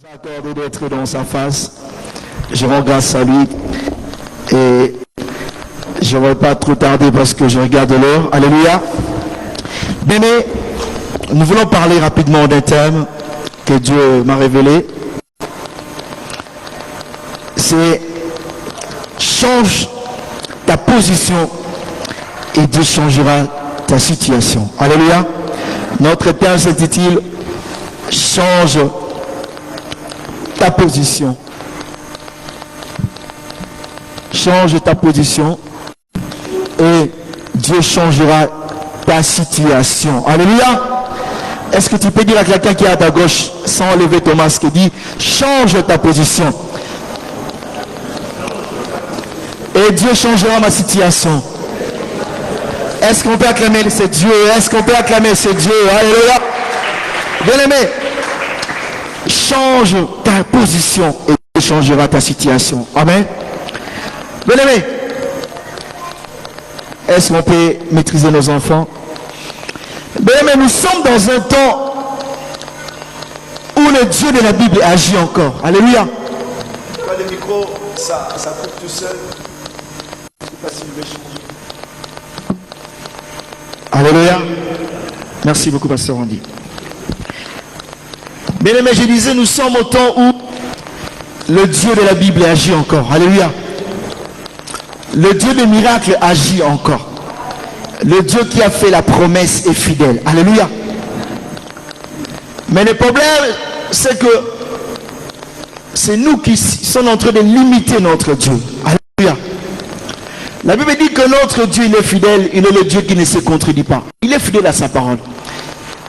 Accordé d'être dans sa face. Je rends grâce à lui et je ne vais pas trop tarder parce que je regarde l'heure. Alléluia. Bien, nous voulons parler rapidement d'un thème que Dieu m'a révélé. C'est change ta position et Dieu changera ta situation. Alléluia. Notre thème s'intitule change ta position. Change ta position et Dieu changera ta situation. Alléluia. Est-ce que tu peux dire à quelqu'un qui est à ta gauche sans enlever ton masque et dit change ta position et Dieu changera ma situation. Est-ce qu'on peut acclamer ce Dieu? Est-ce qu'on peut acclamer ce Dieu? Alléluia. Bien-aimé, change ta position et Dieu changera ta situation. Amen. Bien-aimé, est-ce qu'on peut maîtriser nos enfants? Bien-aimé, nous sommes dans un temps où le Dieu de la Bible agit encore. Alléluia. Quand le micro, ça coupe tout seul. Je ne sais pas si vous voulez changer. Alléluia. Merci beaucoup, pasteur Andy. Bien aimé, je disais, nous sommes au temps où le Dieu de la Bible agit encore. Alléluia. Le Dieu des miracles agit encore. Le Dieu qui a fait la promesse est fidèle. Alléluia. Mais le problème, c'est que c'est nous qui sommes en train de limiter notre Dieu. Alléluia. La Bible dit que notre Dieu, il est fidèle. Il est le Dieu qui ne se contredit pas. Il est fidèle à sa parole.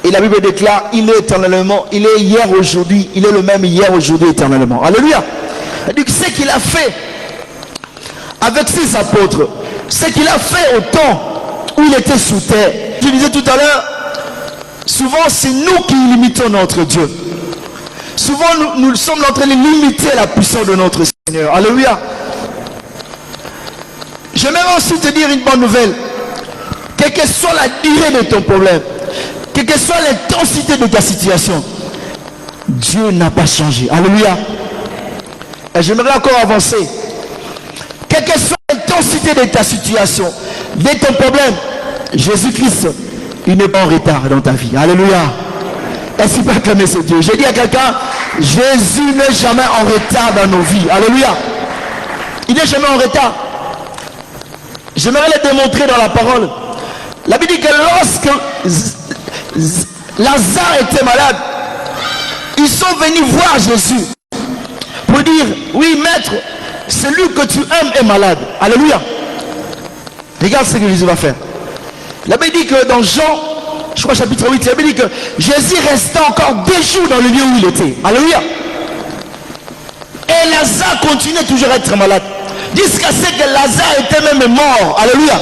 Et la Bible déclare, il est éternellement, il est hier, aujourd'hui, il est le même hier, aujourd'hui, éternellement. Alléluia. C'est-à-dire que ce qu'il a fait avec ses apôtres, ce qu'il a fait au temps où il était sous terre. Je disais tout à l'heure, souvent c'est nous qui limitons notre Dieu. Souvent nous sommes en train de limiter la puissance de notre Seigneur. Alléluia. J'aimerais aussi te dire une bonne nouvelle. Quelle que soit la durée de ton problème, quelle que soit l'intensité de ta situation, Dieu n'a pas changé. Alléluia. Et j'aimerais encore avancer. Quelle que soit l'intensité de ta situation, de ton problème, Jésus-Christ, il n'est pas en retard dans ta vie. Alléluia. Est-ce qu'il peut acclamer ce Dieu? J'ai dit à quelqu'un, Jésus n'est jamais en retard dans nos vies. Alléluia. Il n'est jamais en retard. J'aimerais le démontrer dans la parole. La Bible dit que lorsque Lazare était malade, ils sont venus voir Jésus pour dire, oui maître, celui que tu aimes est malade. Alléluia. Regarde ce que Jésus va faire. La Bible dit que dans Jean, je crois chapitre 8, la Bible dit que Jésus restait encore 2 jours dans le lieu où il était. Alléluia. Et Lazare continuait toujours à être malade. Jusqu'à ce que Lazare était même mort. Alléluia.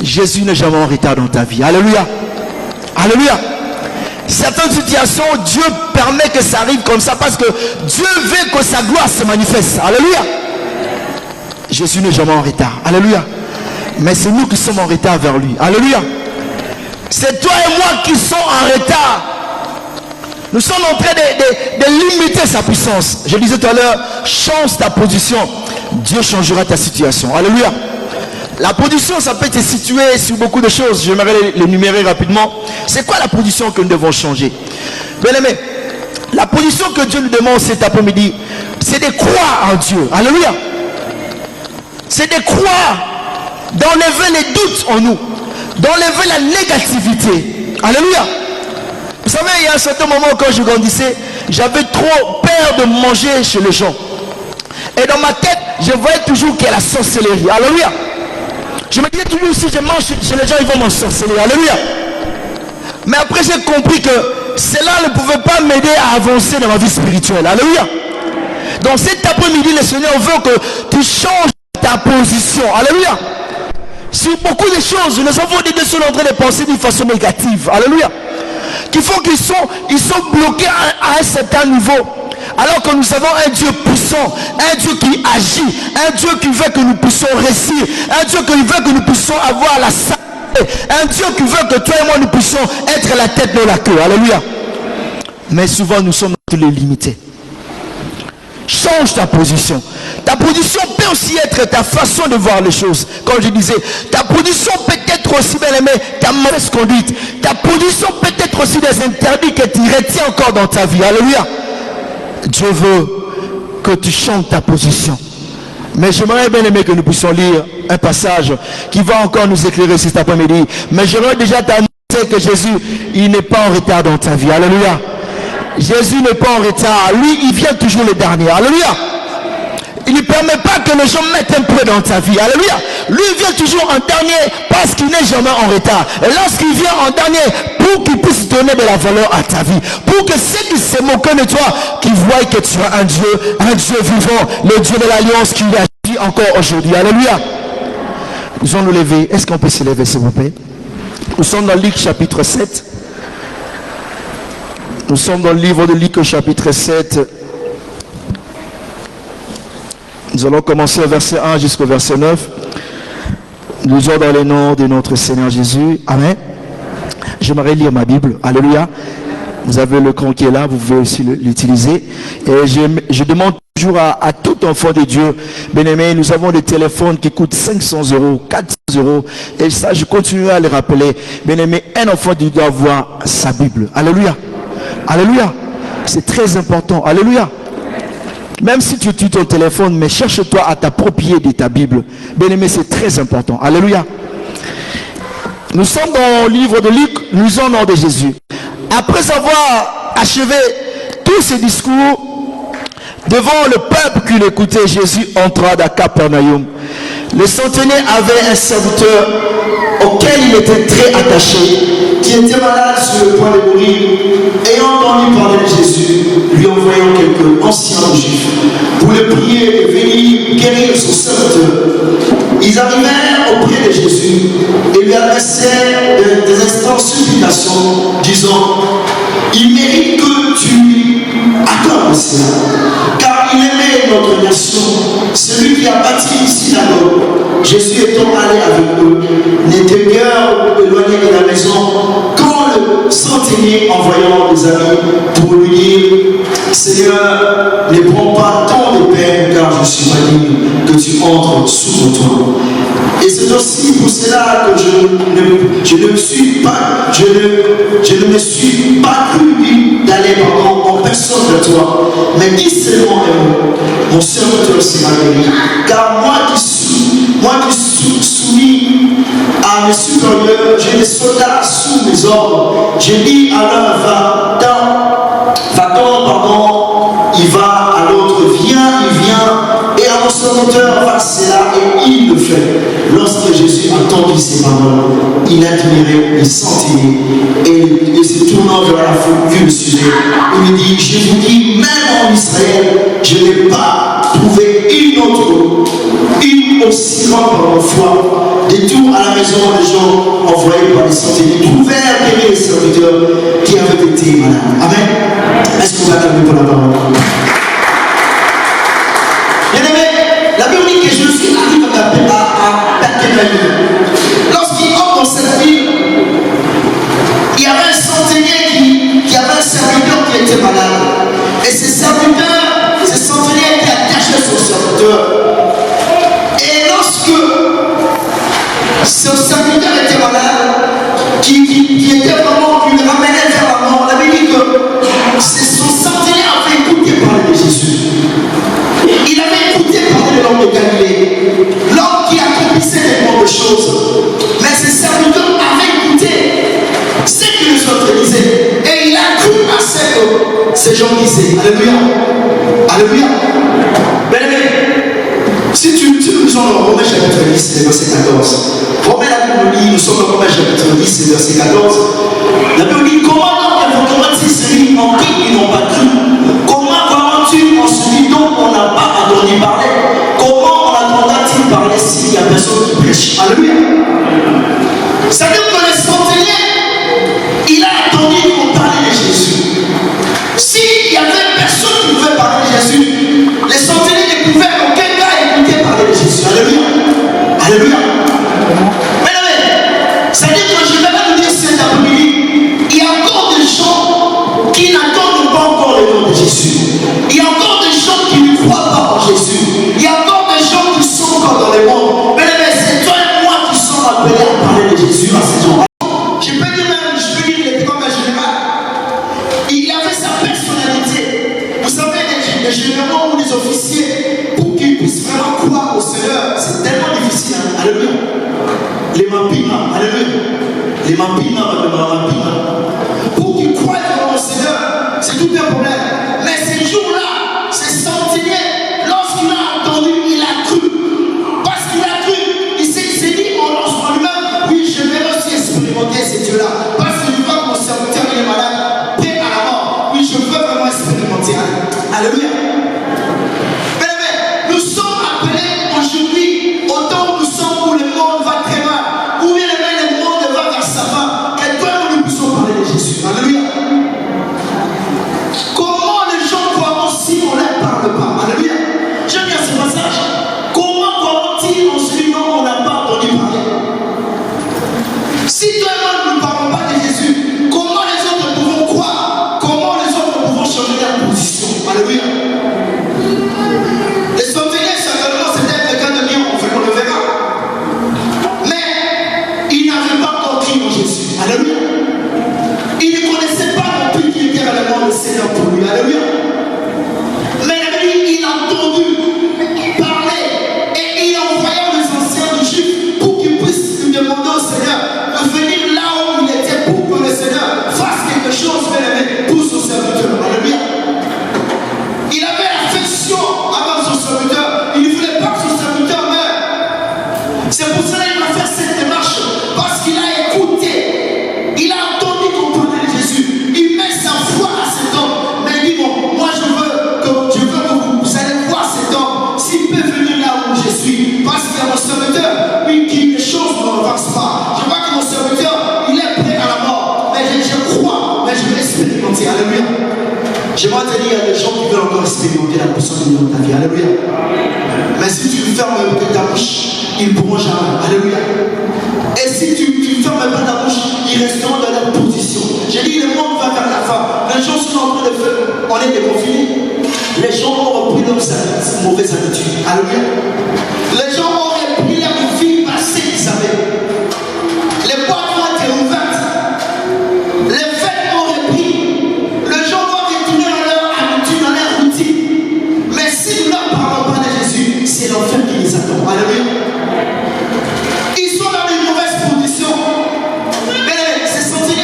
Jésus n'est jamais en retard dans ta vie. Alléluia. Alléluia. Certaines situations, Dieu permet que ça arrive comme ça parce que Dieu veut que sa gloire se manifeste. Alléluia. Jésus n'est jamais en retard. Alléluia. Mais c'est nous qui sommes en retard vers lui. Alléluia. C'est toi et moi qui sommes en retard. Nous sommes en train de limiter sa puissance. Je disais tout à l'heure, change ta position. Dieu changera ta situation. Alléluia. La position, ça peut être situé sur beaucoup de choses. J'aimerais les numérer rapidement. C'est quoi la position que nous devons changer? Bien aimé, la position que Dieu nous demande cet après-midi, c'est de croire en Dieu. Alléluia. C'est de croire, d'enlever les doutes en nous, d'enlever la négativité. Alléluia. Vous savez, il y a un certain moment quand je grandissais, j'avais trop peur de manger chez les gens. Et dans ma tête, je voyais toujours qu'il y a la sorcellerie. Alléluia. Je me disais toujours, si je mange chez les gens, ils vont m'ensorceler. Alléluia. Mais après, j'ai compris que cela ne pouvait pas m'aider à avancer dans ma vie spirituelle. Alléluia. Donc cet après-midi, le Seigneur veut que tu changes ta position. Alléluia. Sur beaucoup de choses, nous avons des deux en train de penser d'une façon négative. Alléluia. Qui font qu'ils sont bloqués à un certain niveau. Alors que nous avons un Dieu puissant, un Dieu qui agit, un Dieu qui veut que nous puissions réussir, un Dieu qui veut que nous puissions avoir la santé, un Dieu qui veut que toi et moi nous puissions être la tête de la queue. Alléluia. Mais souvent, nous sommes tous les limités. Change ta position. Ta position peut aussi être ta façon de voir les choses. Comme je disais, ta position peut être aussi, bien aimé, ta mauvaise conduite. Ta position peut être aussi des interdits que tu retiens encore dans ta vie. Alléluia. Dieu veut que tu changes ta position. Mais j'aimerais bien aimer que nous puissions lire un passage qui va encore nous éclairer cet après-midi. Mais j'aimerais déjà t'annoncer que Jésus, il n'est pas en retard dans ta vie. Alléluia. Jésus n'est pas en retard. Lui, il vient toujours le dernier. Alléluia. Il ne permet pas que les gens mettent un peu dans ta vie. Alléluia. Lui, il vient toujours en dernier parce qu'il n'est jamais en retard. Et lorsqu'il vient en dernier, pour qu'il puisse donner de la valeur à ta vie, pour que ceux qui se moquent de toi, qui voient que tu es un Dieu vivant, le Dieu de l'Alliance qui agit encore aujourd'hui. Alléluia. Nous allons nous lever. Est-ce qu'on peut se lever, s'il vous plaît? Nous sommes dans Luc chapitre 7. Nous sommes dans le livre de Luc chapitre 7. Nous allons commencer au verset 1 jusqu'au verset 9. Nous sommes dans le nom de notre Seigneur Jésus. Amen. J'aimerais lire ma Bible. Alléluia. Vous avez le cran qui est là, vous pouvez aussi l'utiliser. Et je demande toujours à tout enfant de Dieu, bien aimé, nous avons des téléphones qui coûtent 500 €, 400 €. Et ça, je continue à les rappeler. Bien aimé, un enfant de Dieu doit avoir sa Bible. Alléluia. Alléluia. C'est très important. Alléluia. Même si tu utilises ton téléphone, mais cherche-toi à t'approprier de ta Bible. Bien aimé, c'est très important. Alléluia. Nous sommes dans le livre de Luc, nous sommes au nom de Jésus. Après avoir achevé tous ces discours devant le peuple qui l'écoutait, Jésus entra à Capernaum. Le centenier avait un serviteur auquel il était très attaché, qui était malade sur le point de mourir. Ayant entendu parler de Jésus, lui envoyant quelques anciens juifs pour le prier et venir guérir son serviteur. Ils arrivèrent auprès de Jésus et lui adressèrent des instants supplications, disant: il mérite que tu lui accordes cela, car il aimait notre nation, celui qui a bâti une synagogue. Jésus étant allé avec eux, n'était guère éloigné de la maison, quand le centenier, envoyant des amis pour lui dire: Seigneur, ne prends pas tant de peine, car je suis pas digne que tu entres sous mon toit. Et c'est aussi pour cela que je ne me suis pas cru d'aller en personne de toi, mais dis seulement un mot, mon serviteur sera guéri. Car moi qui suis soumis à mes supérieurs, j'ai des soldats sous mes ordres. J'ai dit à l'un: va-t'en, il va, à l'autre: viens, il vient, et à mon serviteur: va cela, et il le fait. Lorsque Jésus entendit ces paroles, il admirait les centeniers, et se tournant vers la foule qui le suivait, il lui dit: je vous dis, même en Israël, je n'ai pas trouvé une aussi grande foi. Détour à la maison des gens envoyés par les centeniers trouvèrent guérir les serviteurs qui avaient été malades. Amen. Est-ce qu'on va calmer pour la parole? Bien aimé, la Bible dit que Jésus arrive à Capernaum. Lorsqu'il entre dans cette ville, il y avait un centenier qui avait un serviteur qui était malade. Et ce centenier était attaché à son serviteur. Et lorsque ce serviteur était malade, qui était vraiment, qui le ramenait vers la mort, on avait dit que son centenier avait écouté parler de Jésus. Il avait écouté parler de l'homme de Galilée, l'homme qui accomplissait tellement de choses. Mais ce serviteur avait écouté ce que les autres disaient. Et il a cru à ce que ces gens disaient. Alléluia. Alléluia. Bien-aimé, si nous sommes dans Romains chapitre 10, verset 14. Romains, la Bible dit, nous sommes dans Romains chapitre 10, verset 14. La Bible dit: comment donc invoqueront-ils celui en qui ils n'ont pas cru? Comment croiront-ils en celui dont on n'a pas entendu parler? Comment on entendra-t-il parler s'il n'y a personne qui prêche? Alléluia. C'est-à-dire que le centenier, il a attendu qu'on parle de Jésus. S'il y avait personne qui pouvait parler de Jésus, les centeniers ne pouvaient en aucun cas écouter parler de Jésus. Alléluia. Alléluia. C'est-à-dire que je vais vous dire cet après-midi, il y a encore des gens qui n'attendent généraux ou les officiers, pour qu'ils puissent vraiment croire au Seigneur, c'est tellement difficile. Hein? Alléluia. Les Mapina, alléluia. Les Mapina. Pour qu'ils croient vraiment au Seigneur, c'est tout un problème. Mais ces jours-là, ces centeniers, lorsqu'il a entendu, il a cru. Parce qu'il a cru, il s'est dit en lui-même, oui, je vais aussi expérimenter ces dieux-là. Parce que je vois que mon serviteur il est malade, prêt à la mort. Oui, je veux vraiment expérimenter. Alléluia. Mais nous sommes appelés aujourd'hui, au temps où nous sommes, où le monde va très mal, où bien le monde va vers sa fin, et toi nous puissions parler de Jésus. Alléluia. Comment les gens croiront si on ne leur parle pas? Alléluia. J'aime bien ce passage. Comment croiront-ils en celui dont on n'a pas entendu parler? Si toi et moi nous ne parlons pas de Jésus, comment les autres pourront croire? Comment les autres pourront changer leur position? Alléluia. Les souvenirs, certainement, c'était quelqu'un de bien, on le verra. Mais il n'avait pas encore cru en Jésus. Alléluia. Il ne connaissait pas non plus qui était réellement le Seigneur pour lui. Alléluia. Mais lui, il a entendu parler et il a envoyé les anciens du Juif pour qu'ils puissent lui demander au Seigneur de venir là où il était pour que le Seigneur fasse quelque chose pour son serviteur. Alléluia. Il avait l'affection avant son serviteur. Il ne voulait pas que son serviteur meure. C'est pour cela qu'il va faire cette démarche. Parce qu'il a écouté. Il a entendu qu'on parlait de Jésus. Il met sa foi à cet homme. Mais il dit, bon, moi je veux que vous allez voir cet homme. S'il peut venir là où je suis. Parce qu'il y a mon serviteur. Oui, qui les choses ne avancent pas. Je vois que mon serviteur, il est prêt à la mort. Mais je crois. Mais je vais expérimenter. Alléluia. J'aimerais te dire, il y a des gens qui veulent encore expérimenter la puissance de Dieu dans ta vie. Alléluia. Mais si tu fermes ta bouche, ils ne pourront jamais. Alléluia. Et si tu ne fermes pas ta bouche, ils resteront dans leur position. J'ai dit, le monde va vers la fin. Les gens sont en train de faire, on est déconfinés. Les gens ont repris leurs mauvaises habitudes. Alléluia. Les gens ont repris leur vie passée qu'ils avaient. Les boîtes ont été ouvertes. Les fêtes ont repris. Les gens vont retourner à leur habitude, à leur routine. Mais si nous ne leur parlons pas de Jésus, c'est l'enfer qui les attend. Alléluia. Ils sont dans une mauvaise position. Mais c'est senti.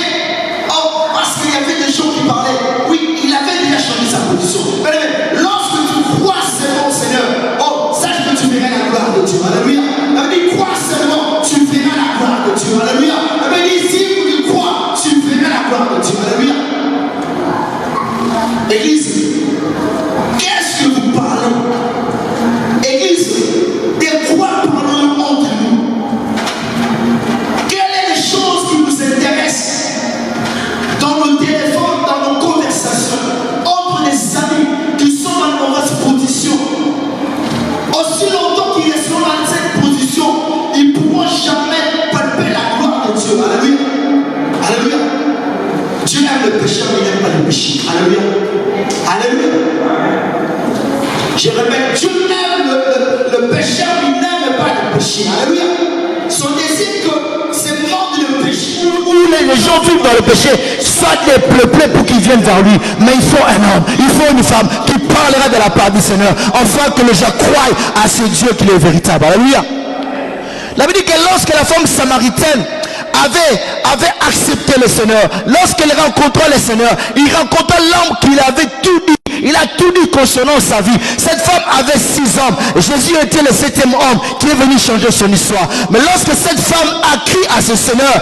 Oh, parce qu'il y avait des gens qui parlaient. Oui, il avait déjà changé sa position. Mais lorsque tu crois seulement au Seigneur, oh, sache que tu verras la gloire de Dieu. Alléluia. Elle dit, crois seulement, tu verras la gloire de Dieu. Alléluia. Elle dit, si tu crois, tu verras la gloire de Dieu. Alléluia. Église, qu'est-ce que vous parlez? Église, de quoi parlons-nous entre nous? Quelles sont les choses qui nous intéressent dans nos téléphones, dans nos conversations, entre les amis qui sont dans une mauvaise position? Aussi longtemps qu'ils resteront dans cette position, ils ne pourront jamais palper la gloire de Dieu. Alléluia. Alléluia. Dieu aime le péché, mais il n'aime pas le péché. Alléluia. Alléluia. Je répète, Dieu aime le péché, mais il n'aime pas le péché. Alléluia. Son désir que c'est mort le péché. Où les gens vivent dans le péché, soit les peuplés pour qu'ils viennent vers lui. Mais il faut un homme, il faut une femme qui parlera de la part du Seigneur, afin que les gens croient à ce Dieu qui est véritable. Alléluia. La Bible dit que lorsque la femme samaritaine avait accepté le Seigneur, lorsqu'elle rencontra le Seigneur, il rencontra l'homme qui avait tout dit. Il a tout dit concernant sa vie. Cette femme avait 6 hommes. Jésus était le 7e homme qui est venu changer son histoire. Mais lorsque cette femme a crié à ce Seigneur,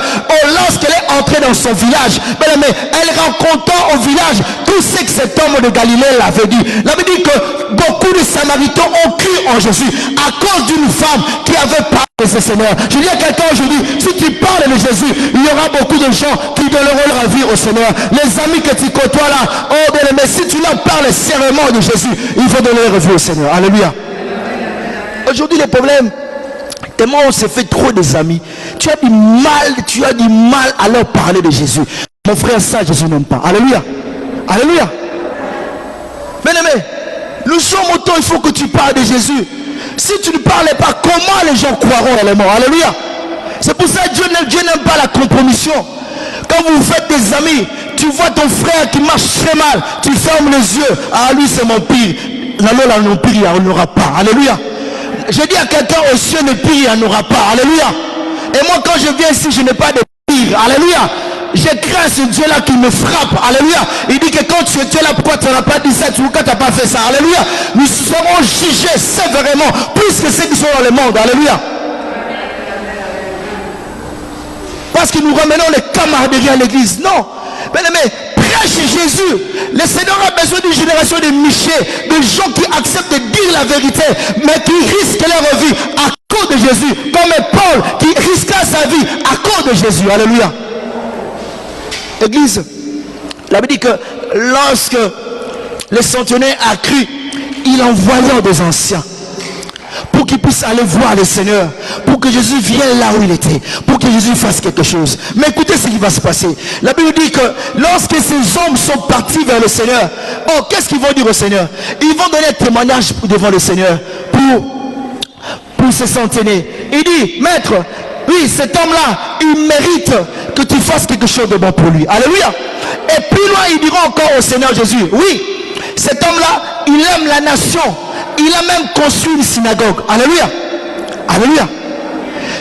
lorsqu'elle est entrée dans son village, elle rencontra au village tout ce que cet homme de Galilée l'avait dit. La Bible dit que beaucoup de Samaritains ont cru en Jésus à cause d'une femme qui avait parlé de ce Seigneur. Je dis à quelqu'un aujourd'hui, si tu parles de Jésus, il y aura beaucoup de gens qui donneront leur vie au Seigneur. Les amis que tu côtoies là, oh bien aimé, si tu leur parles sérieusement de Jésus, il faut donner leur vie au Seigneur. Alléluia. Aujourd'hui, les problèmes, tellement on s'est fait trop des amis, tu as du mal à leur parler de Jésus. Mon frère, ça Jésus n'aime pas. Alléluia. Alléluia. Bien aimé, nous sommes au temps, il faut que tu parles de Jésus. Si tu ne parlais pas, comment les gens croiront réellement? Alléluia. C'est pour ça que Dieu n'aime pas la compromission. Quand vous faites des amis, tu vois ton frère qui marche très mal, tu fermes les yeux. Ah, lui c'est mon pire. non pire, il n'y en aura pas. Alléluia. Je dis à quelqu'un, au cieux ne pire, il n'y en aura pas. Alléluia. Et moi, quand je viens ici, je n'ai pas de pire. Alléluia. Je crains ce Dieu-là qui me frappe. Alléluia. Il dit que quand tu étais là, pourquoi tu n'as pas dit ça, pourquoi tu n'as pas fait ça. Alléluia. Nous serons jugés sévèrement, plus que ceux qui sont dans le monde. Alléluia. Parce que nous ramenons les camaraderies à l'église. Non. Bien aimé, prêche Jésus. Le Seigneur a besoin d'une génération de Michel, de gens qui acceptent de dire la vérité, mais qui risquent leur vie à cause de Jésus. Comme Paul qui risqua sa vie à cause de Jésus. Alléluia. Église, la Bible dit que lorsque le centenaire a cru, il envoya des anciens pour qu'ils puissent aller voir le Seigneur, pour que Jésus vienne là où il était, pour que Jésus fasse quelque chose. Mais écoutez ce qui va se passer. La Bible dit que lorsque ces hommes sont partis vers le Seigneur, oh, qu'est-ce qu'ils vont dire au Seigneur? Ils vont donner témoignage devant le Seigneur pour ce centenaire. Il dit, maître, oui, cet homme-là, il mérite que tu fasses quelque chose de bon pour lui. Alléluia. Et plus loin, ils diront encore au Seigneur Jésus, oui, cet homme-là, il aime la nation. Il a même construit une synagogue. Alléluia. Alléluia.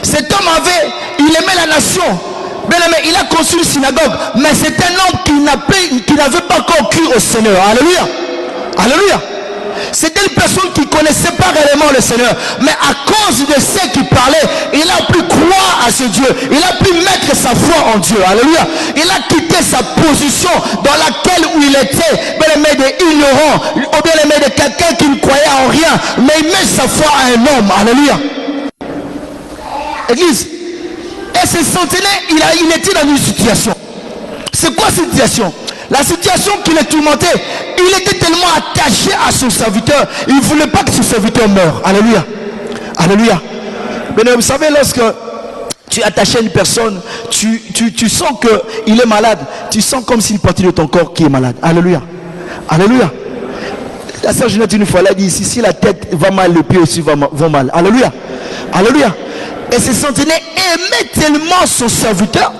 Cet homme il aimait la nation. Bien aimé, il a construit une synagogue. Mais c'est un homme qui n'avait pas encore cru au Seigneur. Alléluia. Alléluia. C'était une personne qui ne connaissait pas réellement le Seigneur. Mais à cause de ce qu'il parlait, il a pu croire à ce Dieu. Il a pu mettre sa foi en Dieu. Alléluia. Il a quitté sa position dans laquelle où il était, bien aimé, d'ignorant, ou bien aimé de quelqu'un qui ne croyait en rien. Mais il met sa foi à un homme. Alléluia. Église. Et ce centenaire, il était dans une situation. C'est quoi cette situation? La situation qui le tourmentait, il était tellement attaché à son serviteur, il ne voulait pas que son serviteur meure. Alléluia. Alléluia. Mais vous savez, lorsque tu es attaché à une personne, tu sens qu'il est malade, tu sens comme si une partie de ton corps qui est malade. Alléluia. Alléluia. La sœur Jeanette une fois, elle a dit, si la tête va mal, le pied aussi va mal. Alléluia. Alléluia. Et ce centenaire aimait tellement son serviteur.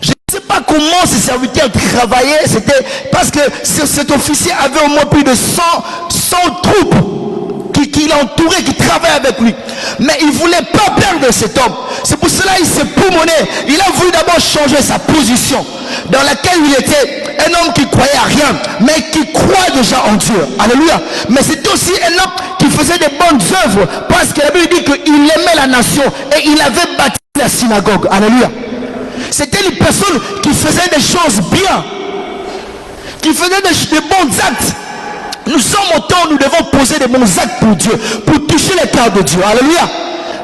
Je ne sais pas comment ces serviteurs travaillaient. C'était parce que cet officier avait au moins plus de 100 troupes qui l'entouraient, qui travaillaient avec lui. Mais il ne voulait pas perdre cet homme. C'est pour cela qu'il s'est poumonné. Il a voulu d'abord changer sa position dans laquelle il était un homme qui croyait à rien, mais qui croit déjà en Dieu. Alléluia. Mais c'était aussi un homme qui faisait des bonnes œuvres, parce que la Bible dit qu'il aimait la nation et il avait bâti la synagogue. Alléluia. C'était une personne qui faisait des choses bien, qui faisait des bons actes. Nous sommes au temps où nous devons poser des bons actes pour Dieu, pour toucher les cœurs de Dieu. Alléluia.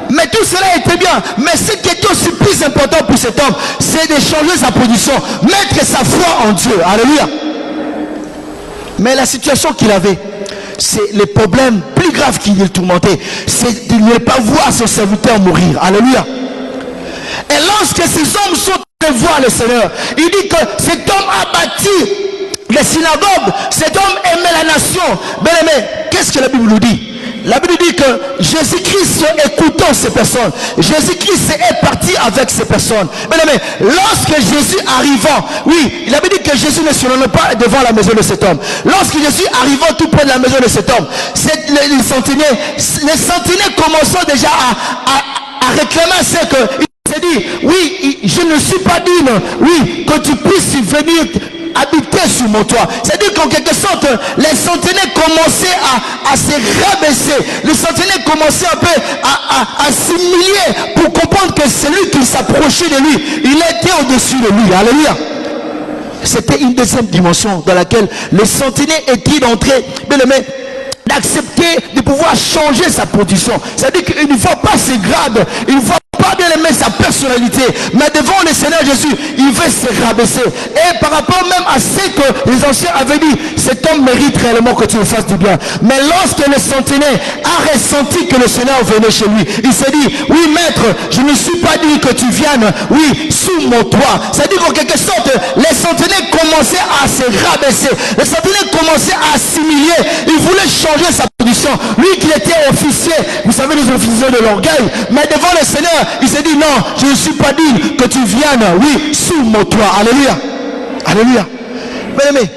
Mais tout cela était bien. Mais ce qui était aussi plus important pour cet homme, c'est de changer sa position, mettre sa foi en Dieu. Alléluia. Mais la situation qu'il avait, c'est les problèmes plus graves qui le tourmentaient, c'est de ne pas voir son serviteur mourir. Alléluia. Et lorsque ces hommes sont allés voir le Seigneur, il dit que cet homme a bâti les synagogues, cet homme aimait la nation. Bien aimé, qu'est-ce que la Bible nous dit? La Bible dit que Jésus-Christ écoutant ces personnes, Jésus-Christ est parti avec ces personnes. Bien aimé, lorsque Jésus arrivant, oui, la Bible dit que Jésus ne se rend pas devant la maison de cet homme. Lorsque Jésus arrivant tout près de la maison de cet homme, les centenaires commençant déjà à réclamer ce que il s'est dit, oui, je ne suis pas digne, oui, que tu puisses venir habiter sur mon toit. C'est-à-dire qu'en quelque sorte, les centenaires commençaient à se rabaisser. Les centenaires commençaient un peu à s'humilier pour comprendre que celui qui s'approchait de lui, il était au-dessus de lui. Alléluia. C'était une deuxième dimension dans laquelle les centenaires étaient d'entrer, bien aimé, d'accepter de pouvoir changer sa position. C'est-à-dire qu'il ne faut pas se grade, il ne faut pas bien aimer sa personnalité, mais devant le Seigneur Jésus, il veut se rabaisser. Et par rapport même à ce que les anciens avaient dit, cet homme mérite réellement que tu le fasses du bien. Mais lorsque le centenaire a ressenti que le Seigneur venait chez lui, il s'est dit, oui maître, je ne suis pas dit que tu viennes, oui, sous mon toit. C'est-à-dire qu'en quelque sorte, les centenaires commençaient à se rabaisser, les centenaires commençaient à s'humilier, il voulait changer sa position. Lui qui était officier, vous savez les officiers de l'orgueil, mais devant le Seigneur, il s'est dit non, je ne suis pas digne que tu viennes, oui, sous mon toit. Alléluia. Alléluia. Bien aimé,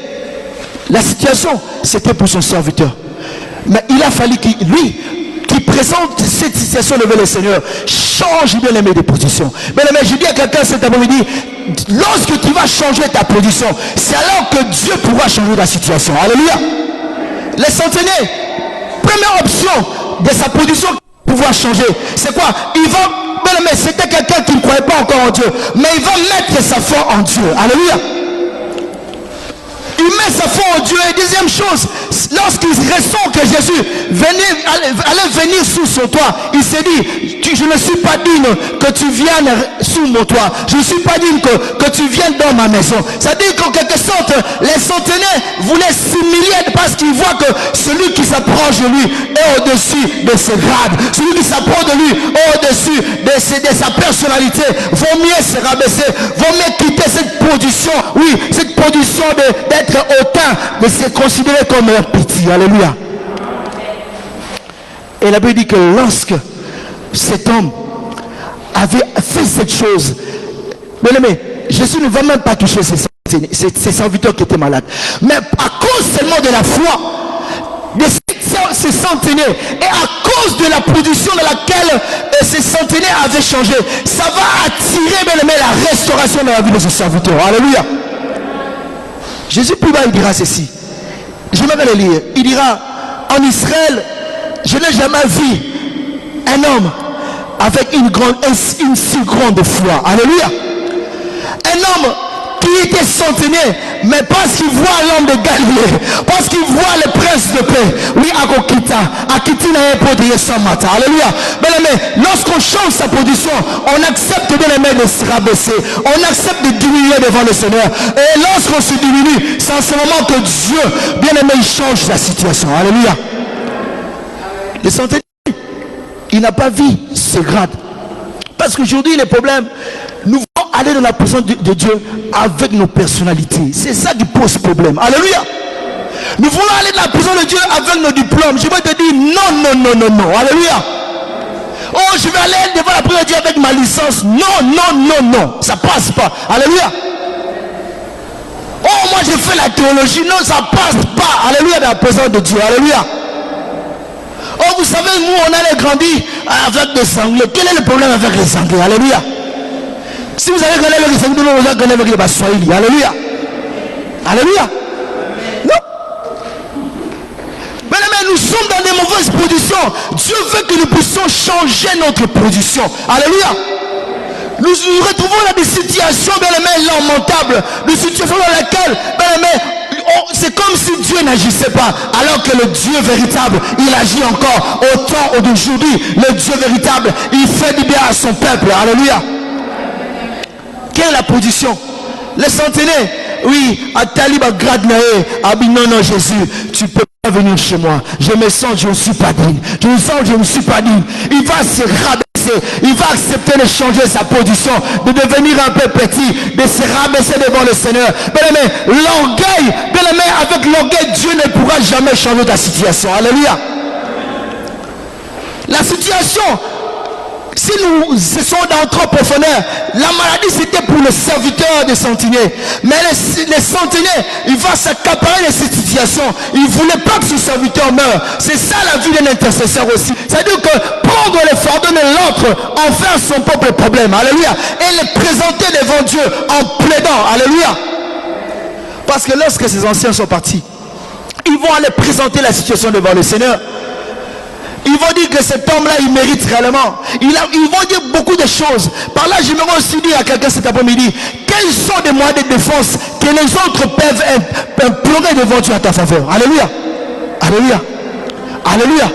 la situation, c'était pour son serviteur. Mais il a fallu qu'il, lui, qui présente cette situation devant le Seigneur, change bien aimé de position. Bien aimé, je dis à quelqu'un cet après-midi, lorsque tu vas changer ta position, c'est alors que Dieu pourra changer ta situation. Alléluia. Les centenaires, première option de sa position pour pouvoir changer, c'est quoi? Il va, bien aimé, c'était quelqu'un qui ne croyait pas encore en Dieu, mais il va mettre sa foi en Dieu. Alléluia. Il met sa foi en Dieu. Et deuxième chose, lorsqu'il ressent que Jésus allait venir sous son toit, il s'est dit, je ne suis pas digne que tu viennes sous mon toit. Je ne suis pas digne que tu viennes dans ma maison. C'est-à-dire qu'en quelque sorte, les centenaires voulaient s'humilier parce qu'ils voient que celui qui s'approche de lui est au-dessus de ses grades. Celui qui s'approche de lui est au-dessus de sa personnalité. Vaut mieux se rabaisser. Vaut mieux quitter cette position. Oui, cette position d'être hautain, de se considérer comme un petit. Alléluia. Et la Bible dit que lorsque cet homme avait fait cette chose, bien aimé, Jésus ne va même pas toucher ses serviteurs qui étaient malades, mais à cause seulement de la foi de ces centenaires et à cause de la position dans laquelle ces centenaires avaient changé, ça va attirer, bien aimé, la restauration dans la vie de ses serviteurs. Alléluia. Jésus plus bas, il dira ceci. Je vais le lire. Il dira, en Israël, je n'ai jamais vu un homme avec une si grande foi. Alléluia. Un homme qui était centenaire, mais parce qu'il voit l'homme de Galilée, parce qu'il voit le prince de paix. Oui, Akiti n'a pas de ce matin. Alléluia. Bien aimé, lorsqu'on change sa position, on accepte bien aimé de se rabaisser, on accepte de diminuer devant le Seigneur. Et lorsqu'on se diminue, c'est en ce moment que Dieu, bien aimé, il change la situation. Alléluia. Le centenaire, il n'a pas vu ce grade. Parce qu'aujourd'hui, les problèmes, nous voulons aller dans la présence de Dieu avec nos personnalités. C'est ça qui pose problème. Alléluia. Nous voulons aller dans la présence de Dieu avec nos diplômes. Je vais te dire non. Alléluia. Oh, je vais aller devant la présence de Dieu avec ma licence. Non. Ça passe pas. Alléluia. Oh, moi je fais la théologie. Non, ça passe pas. Alléluia, dans la présence de Dieu. Alléluia. Oh, vous savez, nous, on a grandi avec des sanglés. Quel est le problème avec les sanglés? Alléluia. Si vous avez grandi avec les sanglés, vous avez grandi avec les bassoïlis. Alléluia. Alléluia. Non. Mais nous sommes dans des mauvaises positions. Dieu veut que nous puissions changer notre position. Alléluia. Nous nous retrouvons dans des situations, bien aimé, lamentables. Des situations dans lesquelles, bien aimé, c'est comme si Dieu n'agissait pas, alors que le Dieu véritable, il agit encore au temps d'aujourd'hui. Le Dieu véritable, il fait du bien à son peuple. Alléluia. Quelle est la position? Les centenaires, oui, à Talib, à Gradnaé, a dit non, Jésus, tu peux pas venir chez moi. Je me sens, je ne suis pas digne. Je me sens, je ne suis pas digne. Il va se rabaisser, il va accepter de changer sa position, de devenir un peu petit, de se rabaisser devant le Seigneur. Bien aimé, l'orgueil, bien aimé, avec l'orgueil, Dieu ne pourra jamais changer ta situation. Alléluia. La situation, si nous sommes dans trop profondeur, la maladie c'était pour le serviteur des centenaires. Mais les centenaires, il va s'accaparer de cette situation. Il ne voulait pas que ce serviteur meure. C'est ça la vie d'un intercesseur aussi. C'est-à-dire que prendre les fardeaux de l'autre, en faire son propre problème. Alléluia. Et les présenter devant Dieu en plaidant. Alléluia. Parce que lorsque ces anciens sont partis, ils vont aller présenter la situation devant le Seigneur. Ils vont dire que cet homme-là, il mérite réellement. Ils vont dire beaucoup de choses. Par là, j'aimerais aussi dire à quelqu'un cet après-midi, quels sont les moyens de défense que les autres peuvent implorer devant Dieu à ta faveur? Alléluia. Alléluia. Alléluia.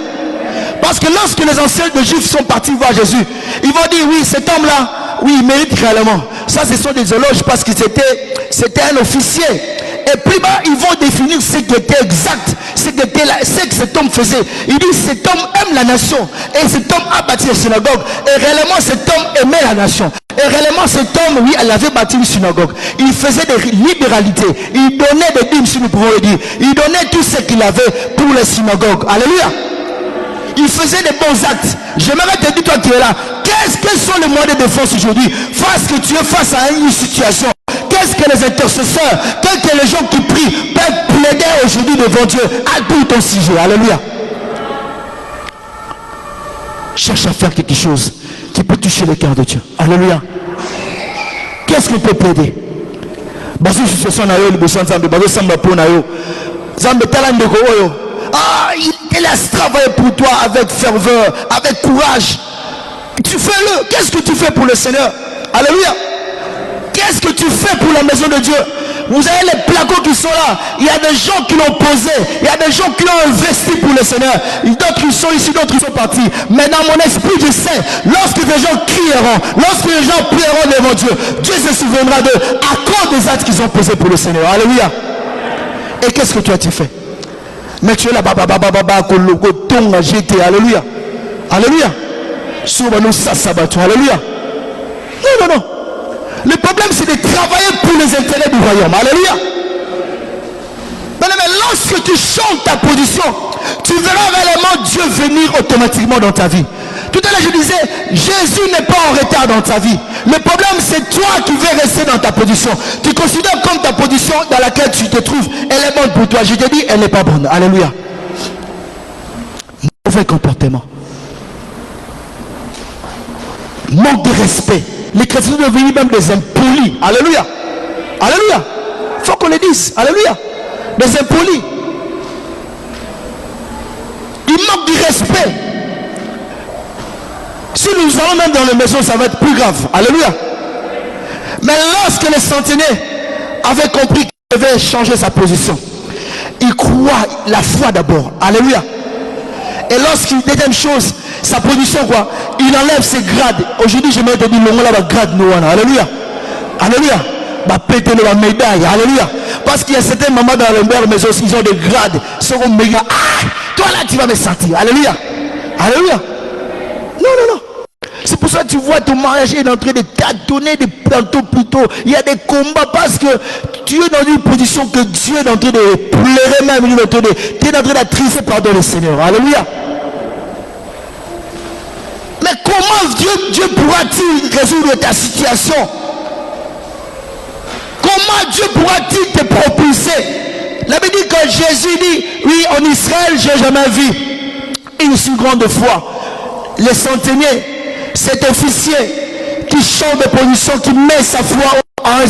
Parce que lorsque les anciens de Juifs sont partis voir Jésus, ils vont dire, oui, cet homme-là, oui, il mérite réellement. Ça, ce sont des éloges parce que c'était un officier. Et plus bas, ils vont définir ce qui était exact, ce que cet homme faisait. Il dit, cet homme aime la nation. Et cet homme a bâti la synagogue. Et réellement, cet homme aimait la nation. Et réellement, cet homme, oui, elle avait bâti une synagogue. Il faisait des libéralités. Il donnait des dîmes, si nous pouvons le dire. Il donnait tout ce qu'il avait pour les synagogues. Alléluia. Il faisait des bons actes. J'aimerais te dire, toi qui es là, quels sont les moyens de défense aujourd'hui? Face que tu es face à une situation. Qu'est-ce que les intercesseurs, qu'est-ce que les gens qui prient peuvent plaider aujourd'hui devant Dieu à tout ton sujet? Alléluia. cherche à faire quelque chose qui peut toucher le cœur de Dieu. Alléluia. Qu'est-ce qu'on peut plaider? Ah, il laisse travailler pour toi avec ferveur, avec courage. Tu fais-le. Qu'est-ce que tu fais pour le Seigneur? Alléluia. Qu'est-ce que tu fais pour la maison de Dieu? Vous avez les placos qui sont là. Il y a des gens qui l'ont posé. Il y a des gens qui l'ont investi pour le Seigneur. D'autres qui sont ici, d'autres qui sont partis. Mais dans mon esprit, je sais, lorsque les gens crieront, lorsque les gens prieront devant Dieu, Dieu se souviendra d'eux à cause des actes qu'ils ont posés pour le Seigneur. Alléluia. Et qu'est-ce que tu as-tu fait? Mais tu es là, alléluia. Alléluia. Alléluia. Non, non, non. Le problème, c'est de travailler pour les intérêts du royaume. Alléluia. Mais lorsque tu chantes ta position, tu verras réellement Dieu venir automatiquement dans ta vie. Tout à l'heure, je disais, Jésus n'est pas en retard dans ta vie. Le problème, c'est toi qui veux rester dans ta position. Tu considères comme ta position dans laquelle tu te trouves, elle est bonne pour toi. Je te dis, elle n'est pas bonne. Alléluia. Mauvais comportement. Manque de respect. Les chrétiens sont devenus même des impolis. Alléluia. Alléluia. Il faut qu'on le dise. Alléluia. Des impolis. Il manque du respect. Si nous allons même dans les maisons, ça va être plus grave. Alléluia. Mais lorsque les centenaires avaient compris qu'il devait changer sa position, il croit la foi d'abord. Alléluia. Et lorsqu'il, deuxième chose, sa position, quoi, il enlève ses grades. Aujourd'hui, je me dis, grade nous. Alléluia. Alléluia. Péter la médaille. Alléluia. Parce qu'il y a certains mamans dans les mères, mais aussi ils ont des grades. Ils seront méga. Ah, toi là, tu vas me sentir. Alléluia. Alléluia. Non, non, non. C'est pour ça que tu vois ton mariage est en train de tâtonner de planter plutôt. Il y a des combats parce que tu es dans une position que Dieu est en train de pleurer même. Tu es en train d'attrister pardon le Seigneur. Alléluia. Mais comment Dieu pourra-t-il résoudre ta situation? Comment Dieu pourra-t-il te propulser? La Bible dit que Jésus dit, oui, en Israël, je n'ai jamais vu une si grande foi. Les centeniers, cet officier qui change de position, qui met sa foi à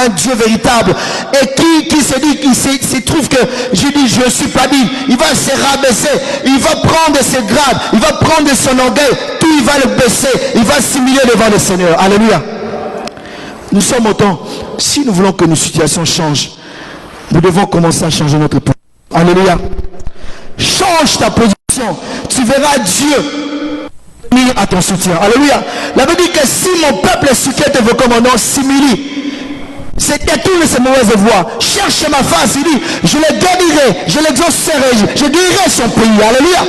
un Dieu véritable et qui se dit, qui se trouve que je dis, je ne suis pas dit, il va se rabaisser, il va prendre ses grades, il va prendre son orgueil, tout il va le baisser, il va s'humilier devant le Seigneur. Alléluia. Nous sommes au temps, si nous voulons que nos situations changent, nous devons commencer à changer notre position. Alléluia. Change ta position, tu verras Dieu venir à ton soutien. Alléluia. La Bible dit que si mon peuple est sujet de vos commandements, s'humilie, c'est détourne ses mauvaises voies, cherche ma face, il dit, je le guérirai, je l'exaucerai, je guérirai son pays. Alléluia.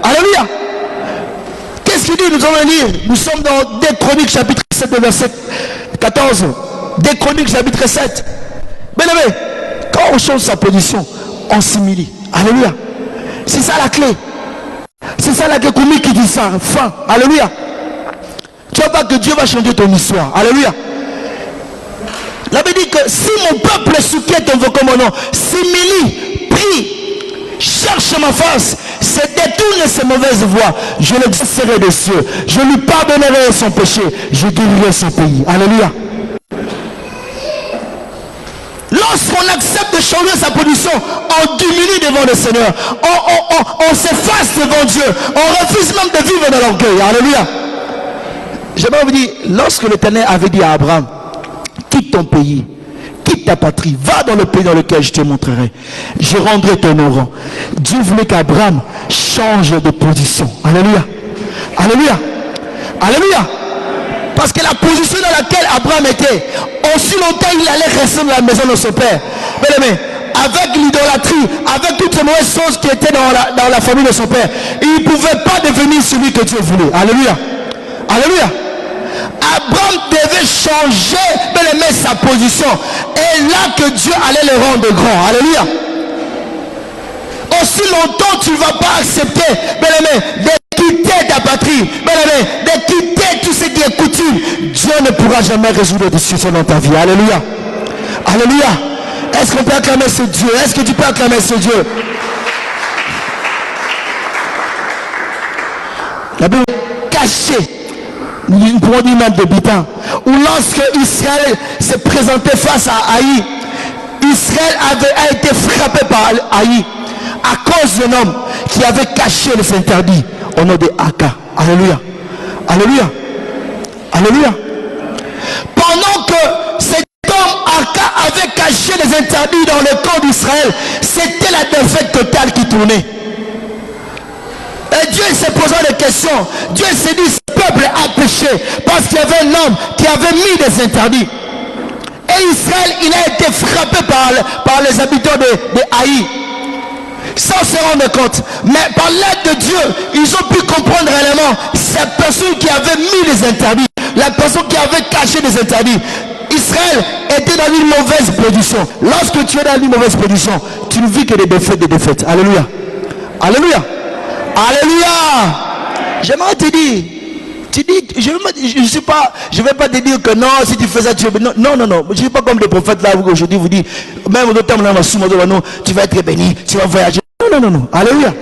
Alléluia. Qu'est-ce qu'il dit? Nous allons lire, nous sommes dans 2 Chroniques chapitre 7 verset 14. 2 Chroniques chapitre 7. Bien aimé, quand on change sa position, on s'humilie. Alléluia. C'est ça la clé. C'est ça la clé qui dit ça. Fin. Alléluia. Tu vois pas que Dieu va changer ton histoire. Alléluia. La Bible dit que si mon peuple est souquet dans vos commandements, s'humilie, prie, cherche ma face, se détourne ses mauvaises voies, je l'exaucerai des cieux, je lui pardonnerai son péché, je guérirai son pays. Alléluia. Lorsqu'on accepte de changer sa position, on diminue devant le Seigneur, on s'efface devant Dieu, on refuse même de vivre dans l'orgueil. Alléluia. J'aimerais vous dire, lorsque l'Éternel avait dit à Abraham, quitte ton pays, quitte ta patrie, va dans le pays dans lequel je te montrerai, je rendrai ton nom grand. Dieu voulait qu'Abraham change de position. Alléluia. Alléluia. Alléluia. Parce que la position dans laquelle Abraham était, aussi longtemps il allait rester dans la maison de son père. Bien aimé, avec l'idolâtrie, avec toutes ces mauvaises choses qui étaient dans la famille de son père, il ne pouvait pas devenir celui que Dieu voulait. Alléluia. Alléluia. Abraham devait changer, bien aimé, sa position. Et là que Dieu allait le rendre grand. Alléluia. Aussi longtemps tu ne vas pas accepter, bien aimé, de quitter ta patrie, bien aimé, de quitter tout ce qui est coutume, Dieu ne pourra jamais résoudre des situations dans ta vie. Alléluia. Alléluia. Est-ce qu'on peut acclamer ce Dieu? Est-ce que tu peux acclamer ce Dieu? La Bible caché, nous pouvons dire même débutant, ou lorsque Israël s'est présenté face à Haï, Israël a été frappé par Haï à cause d'un homme qui avait caché les interdits au nom de Aka. Alléluia. Alléluia. Alléluia. Pendant que cet homme Aka avait caché les interdits dans le camp d'Israël, c'était la défaite totale qui tournait. Et Dieu s'est posé des questions. Dieu s'est dit, ce peuple a péché parce qu'il y avait un homme qui avait mis des interdits. Et Israël, il a été frappé par les habitants de Haï, sans se rendre compte. Mais par l'aide de Dieu, ils ont pu comprendre réellement cette personne qui avait mis les interdits, la personne qui avait caché les interdits. Israël était dans une mauvaise position. Lorsque tu es dans une mauvaise position, tu ne vis que des défaites. Alléluia. Alléluia. Alléluia. J'aimerais te dire, tu dis, je ne vais pas te dire que non, si tu fais ça, tu es béni. Non. Je ne suis pas comme les prophètes là aujourd'hui vous dit, même d'autres temps, tu vas être béni, tu vas voyager. Non. Alléluia.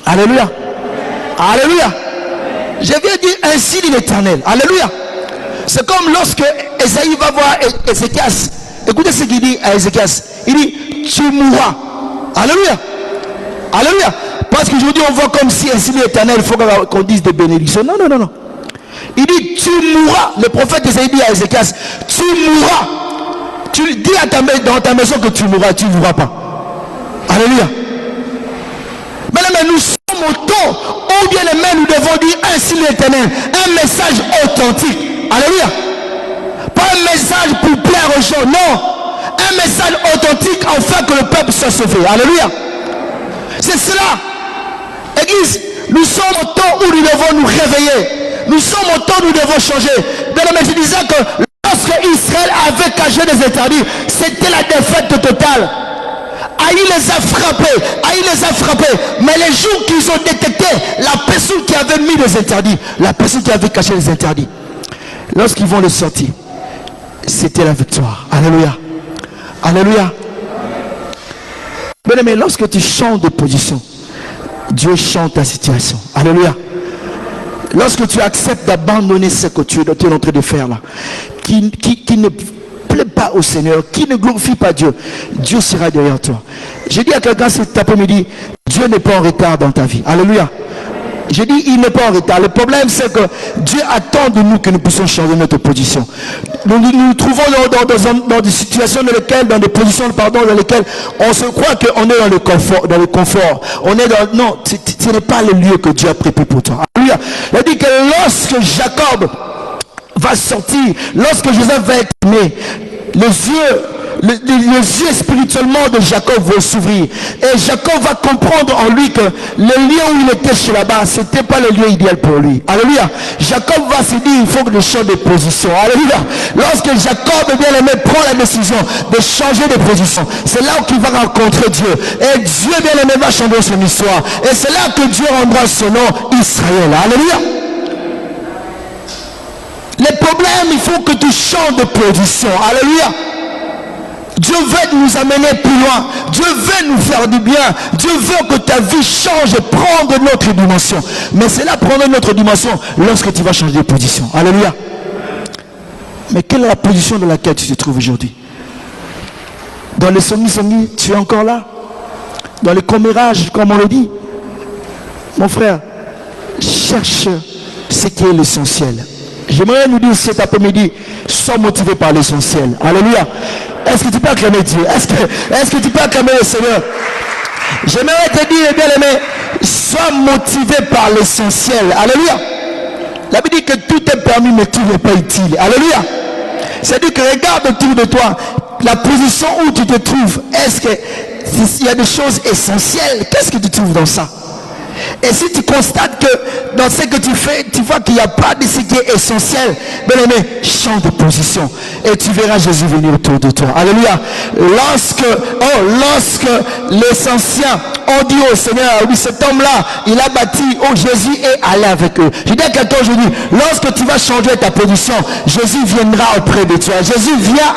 Alléluia. Alléluia. Je viens dire ainsi dit l'Éternel. Alléluia. C'est comme lorsque Esaïe va voir Ézéchias. Écoutez ce qu'il dit à Ézéchias. Il dit, tu mourras. Alléluia. Alléluia. Parce qu'aujourd'hui on voit comme si ainsi dit l'Éternel, il faut qu'on dise des bénédictions. Non. Il dit, tu mourras. Le prophète Esaïe dit à Ézéchias, tu mourras. Tu dis dans ta maison que tu mourras, tu ne mourras pas. Alléluia. Mais nous sommes au temps où bien les mains nous devons dire ainsi l'Éternel, un message authentique. Alléluia. Pas un message pour plaire aux gens, non. Un message authentique afin que le peuple soit sauvé. Alléluia. C'est cela. Église, nous sommes au temps où nous devons nous réveiller. Nous sommes au temps où nous devons changer. Mais je disais que lorsque Israël avait caché les interdits, c'était la défaite totale. Haï les a frappés. Mais les jours qu'ils ont détecté la personne qui avait mis les interdits, la personne qui avait caché les interdits, lorsqu'ils vont le sortir, c'était la victoire. Alléluia. Alléluia. Mais lorsque tu changes de position, Dieu change ta situation. Alléluia. Lorsque tu acceptes d'abandonner ce que tu es en train de faire là, qui ne plaît pas au Seigneur, qui ne glorifie pas Dieu, Dieu sera derrière toi. J'ai dit à quelqu'un cet après-midi, Dieu n'est pas en retard dans ta vie. Alléluia. J'ai dit, il n'est pas en retard. Le problème, c'est que Dieu attend de nous que nous puissions changer notre position. Nous nous trouvons dans des situations dans lesquelles, dans des positions, dans lesquelles on se croit qu'on est dans le confort. On est dans... Non, ce n'est pas le lieu que Dieu a préparé pour toi. Alléluia. Il a dit que lorsque Jacob va sortir, lorsque Joseph va être né, les yeux spirituellement de Jacob vont s'ouvrir. Et Jacob va comprendre en lui que le lieu où il était chez là-bas, ce n'était pas le lieu idéal pour lui. Alléluia. Jacob va se dire, il faut que je change de position. Alléluia. Lorsque Jacob, bien aimé, prend la décision de changer de position, c'est là qu'il va rencontrer Dieu. Et Dieu, bien aimé, va changer son histoire. Et c'est là que Dieu rendra son nom Israël. Alléluia. Les problèmes, il faut que tu changes de position. Alléluia. Dieu veut nous amener plus loin. Dieu veut nous faire du bien. Dieu veut que ta vie change et prendre notre dimension. Mais c'est là prendre notre dimension lorsque tu vas changer de position. Alléluia. Mais quelle est la position dans laquelle tu te trouves aujourd'hui? Dans les songi, tu es encore là? Dans les commérages, comme on le dit? Mon frère, cherche ce qui est l'essentiel. J'aimerais nous dire cet après-midi, sois motivé par l'essentiel. Alléluia. Est-ce que tu peux acclamer Dieu? Est-ce que tu peux acclamer le Seigneur? J'aimerais te dire, bien aimé, sois motivé par l'essentiel. Alléluia. La Bible dit que tout est permis, mais tout n'est pas utile. Alléluia. C'est-à-dire que regarde autour de toi, la position où tu te trouves. Est-ce qu'il y a des choses essentielles? Qu'est-ce que tu trouves dans ça? Et si tu constates que dans ce que tu fais, tu vois qu'il n'y a pas de ce qui est essentiel, bien aimé, change de position et tu verras Jésus venir autour de toi. Alléluia. Lorsque les anciens ont dit au Seigneur, oui, cet homme-là, il a bâti, Jésus est allé avec eux. Je dis à quelqu'un aujourd'hui, lorsque tu vas changer ta position, Jésus viendra auprès de toi. Jésus vient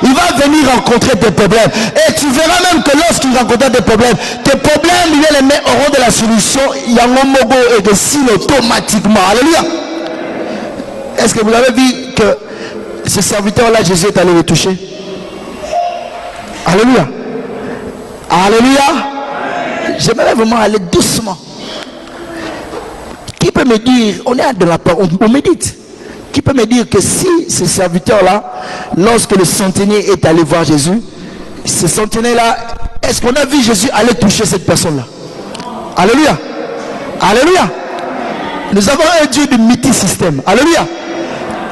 il va venir rencontrer tes problèmes. Et tu verras même que lorsqu'il rencontrera tes problèmes, bien aimé, auront de la solution, il y a un mogo et de signe automatiquement. Alléluia. Est-ce que vous avez vu que ce serviteur-là, Jésus est allé le toucher? Alléluia. Alléluia. J'aimerais vraiment aller doucement. Qui peut me dire, on est de la parole, on médite. Qui peut me dire que si ce serviteur-là, lorsque le centenier est allé voir Jésus, ce centenier-là, est-ce qu'on a vu Jésus aller toucher cette personne-là? Alléluia. Alléluia. Nous avons un Dieu de multisystème. Alléluia.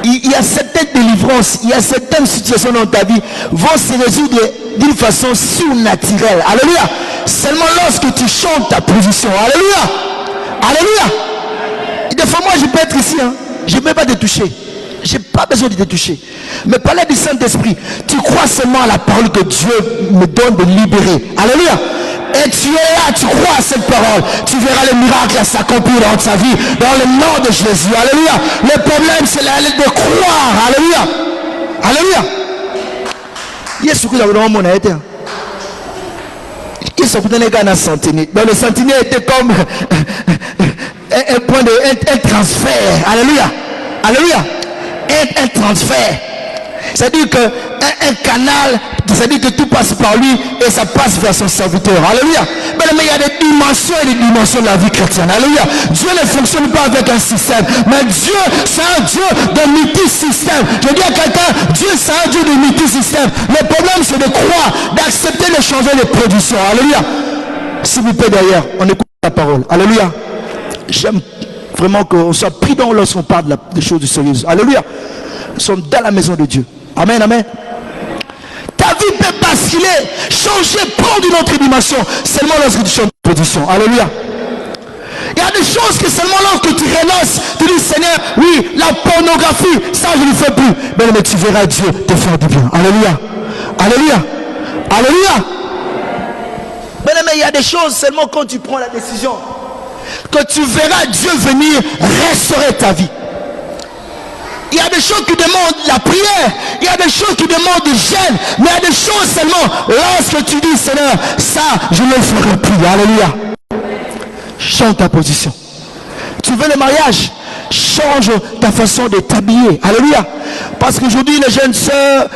Il y a certaines délivrances, il y a certaines situations dans ta vie vont se résoudre d'une façon surnaturelle. Alléluia. Seulement lorsque tu chantes ta position. Alléluia. Alléluia. Des fois, moi, je peux être ici. Hein. Je ne peux pas te toucher. Je n'ai pas besoin de te toucher. Mais par l'aide du Saint-Esprit, tu crois seulement à la parole que Dieu me donne de libérer. Alléluia. Et tu es là, tu crois à cette parole. Tu verras les miracles s'accomplir dans ta vie. Dans le nom de Jésus. Alléluia. Le problème, c'est de croire. Alléluia. Alléluia. Il y a ce que vous avez dans mon été. Ils sont peut-être les gars dans le centenier. Donc le centenier était comme un point de un transfert. Alléluia. Alléluia. Un transfert. C'est-à-dire qu'un canal, c'est-à-dire que tout passe par lui et ça passe vers son serviteur. Alléluia. Mais il y a des dimensions et des dimensions de la vie chrétienne. Alléluia. Dieu ne fonctionne pas avec un système. Mais Dieu, c'est un Dieu de multisystème. Je dis à quelqu'un, Dieu, c'est un Dieu de multisystème. Le problème, c'est de croire, d'accepter de changer de position. Alléluia. S'il vous plaît, derrière, on écoute la parole. Alléluia. J'aime vraiment qu'on soit prudent lorsqu'on parle des choses sérieuses. Alléluia. Nous sommes dans la maison de Dieu. Amen, amen. Ta vie peut basculer, changer, prendre une autre dimension seulement lorsque tu changes de position. Alléluia. Il y a des choses que seulement lorsque tu renonces, tu dis Seigneur, oui, la pornographie, ça je ne le fais plus. Mais tu verras Dieu te faire du bien. Alléluia. Alléluia. Alléluia. Mais il y a des choses seulement quand tu prends la décision que tu verras Dieu venir restaurer ta vie. Il y a des choses qui demandent la prière, il y a des choses qui demandent du jeûne, mais il y a des choses seulement lorsque tu dis Seigneur, ça je ne le ferai plus. Alléluia. Change ta position. Tu veux le mariage, change ta façon de t'habiller. Alléluia. Parce qu'aujourd'hui les jeunes sœurs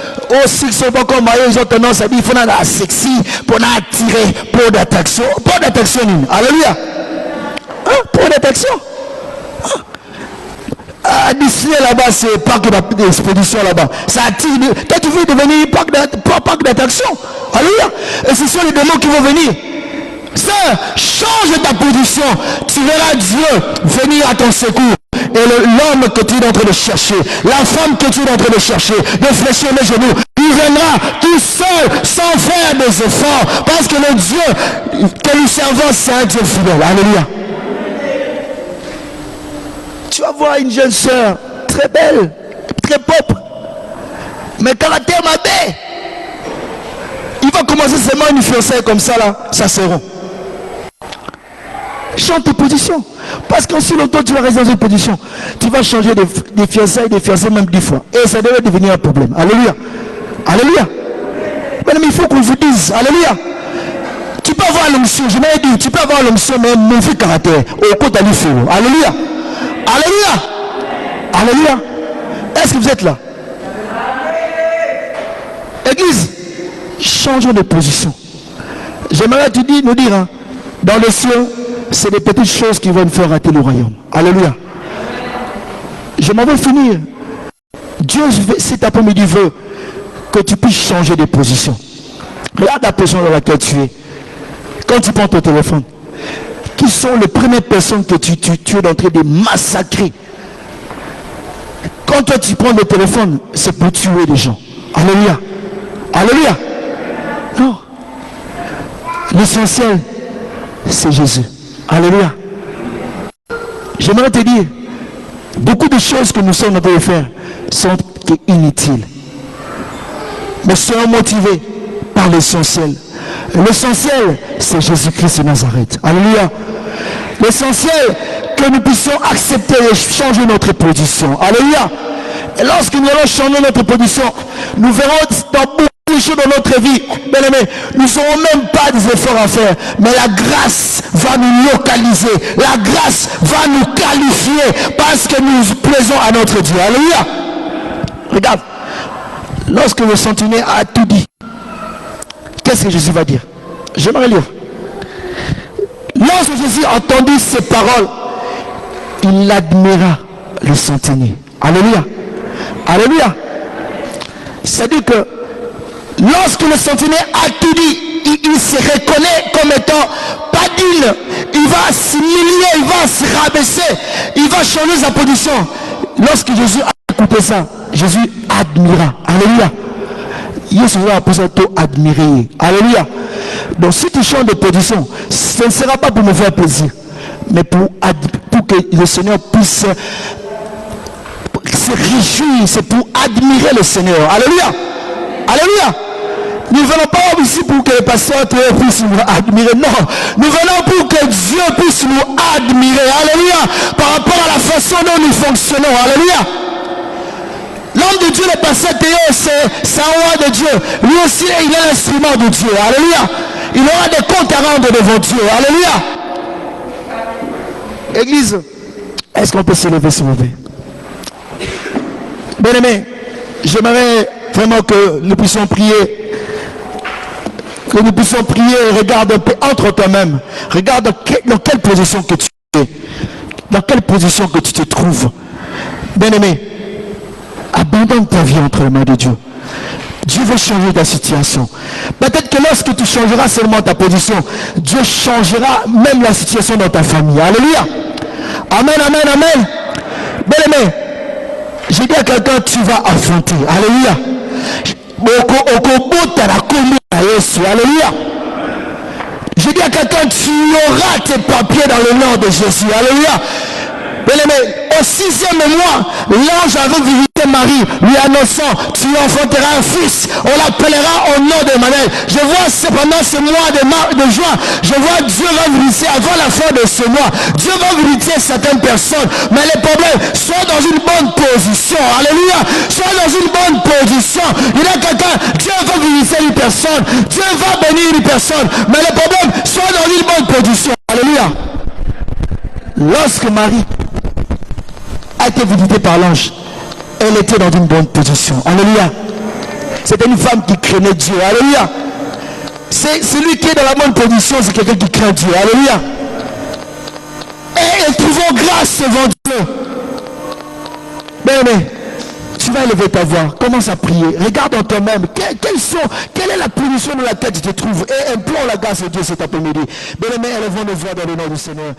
aussi qui sont pas encore mariées, ils ont tendance à dire il faut être sexy pour attirer pour d'attraction. Pour d'attraction. Alléluia. Hein? Pour d'attraction. À Disney là-bas, c'est parc d'expédition là-bas. Ça attire. Toi, tu veux devenir parc d'attraction. Alléluia. Et ce sont les démons qui vont venir. Sœur, change ta position. Tu verras Dieu venir à ton secours. Et l'homme que tu es en train de chercher, la femme que tu es en train de chercher, de fléchir les genoux, il viendra tout seul, sans faire des efforts. Parce que le Dieu que nous servons, c'est un Dieu fidèle. Alléluia. Tu vas voir une jeune sœur très belle, très propre, mais caractère mauvais. Il va commencer seulement une fiançaille comme ça là, ça sera. Change tes positions. Parce qu'en si longtemps tu vas rester dans une position, tu vas changer des fiançailles même 10 fois. Et ça devrait devenir un problème. Alléluia. Alléluia. Madame, il faut qu'on vous dise, alléluia. Tu peux avoir l'onction, je m'avais dit, tu peux avoir l'onction, mais mauvais caractère. Au côté d'aller faire. Alléluia. Alléluia. Alléluia. Est-ce que vous êtes là? Église, changeons de position. J'aimerais nous dire, hein, dans les cieux, c'est des petites choses qui vont nous faire rater le royaume. Alléluia. Je m'en vais finir. Dieu, cet après-midi, veut que tu puisses changer de position. Regarde la position dans laquelle tu es. Quand tu prends ton téléphone, qui sont les premières personnes que tu es en train de massacrer? Quand toi tu prends le téléphone, c'est pour tuer des gens. Alléluia. Alléluia. Non. L'essentiel, c'est Jésus. Alléluia. J'aimerais te dire, beaucoup de choses que nous sommes en train de faire sont inutiles. Mais soyons motivés par l'essentiel. L'essentiel, c'est Jésus-Christ de Nazareth. Alléluia. L'essentiel, que nous puissions accepter et changer notre position. Alléluia. Et lorsque nous allons changer notre position, nous verrons dans beaucoup de choses dans notre vie, bien aimé, nous n'aurons même pas des efforts à faire. Mais la grâce va nous localiser. La grâce va nous qualifier parce que nous plaisons à notre Dieu. Alléluia. Regarde, lorsque le centenier a tout dit, qu'est-ce que Jésus va dire? J'aimerais lire. Lorsque Jésus entendit ces paroles, il admira le centenier. Alléluia. Alléluia. C'est-à-dire que lorsque le centenier a tout dit, il se reconnaît comme étant pas digne. Il va s'humilier, il va se rabaisser, il va changer sa position. Lorsque Jésus a écouté ça, Jésus admira. Alléluia. Jésus va admirer. Alléluia. Donc si tu changes de position, ce ne sera pas pour me faire plaisir, mais pour que le Seigneur puisse se réjouir. C'est pour admirer le Seigneur. Alléluia. Alléluia. Nous ne venons pas ici pour que les pasteurs puissent nous admirer. Non. Nous venons pour que Dieu puisse nous admirer. Alléluia. Par rapport à la façon dont nous fonctionnons. Alléluia. L'homme de Dieu, le pasteur Théo, c'est un roi de Dieu. Lui aussi, il est l'instrument de Dieu. Alléluia. Il aura des comptes à rendre devant Dieu. Alléluia. Église, est-ce qu'on peut se lever, s'il vous plaît? Bien aimé, j'aimerais vraiment que nous puissions prier. Que nous puissions prier et regarde un peu entre toi-même. Regarde dans quelle position que tu es. Dans quelle position que tu te trouves. Bien aimé, abandonne ta vie entre les mains de Dieu. Dieu veut changer ta situation. Peut-être que lorsque tu changeras seulement ta position, Dieu changera même la situation dans ta famille. Alléluia. Amen, amen, amen. Bien aimé, j'ai dit à quelqu'un, tu vas affronter. Alléluia. Alléluia. J'ai dit à quelqu'un, tu auras tes papiers dans le nom de Jésus. Alléluia. Bien aimé, au 6e mois, l'ange avait visité Marie, lui annonçant, tu enfanteras un fils, on l'appellera au nom d'Emmanuel. Je vois cependant ce mois de juin, je vois Dieu va visiter avant la fin de ce mois. Dieu va visiter certaines personnes, mais les problèmes, sois dans une bonne position. Alléluia. Sois dans une bonne position. Il y a quelqu'un, Dieu va visiter une personne, Dieu va bénir une personne, mais les problèmes, sois dans une bonne position. Alléluia. Lorsque Marie a été visitée par l'ange, elle était dans une bonne position. Alléluia. C'était une femme qui craignait Dieu. Alléluia. C'est celui qui est dans la bonne position, c'est quelqu'un qui craint Dieu. Alléluia. Et trouvons grâce devant Dieu. Bien, tu vas élever ta voix, commence à prier, regarde en toi-même quelle est la position dans laquelle tu te trouves et implore la grâce de Dieu cet après-midi. Bien aimé, élevons nos voix dans le nom du Seigneur.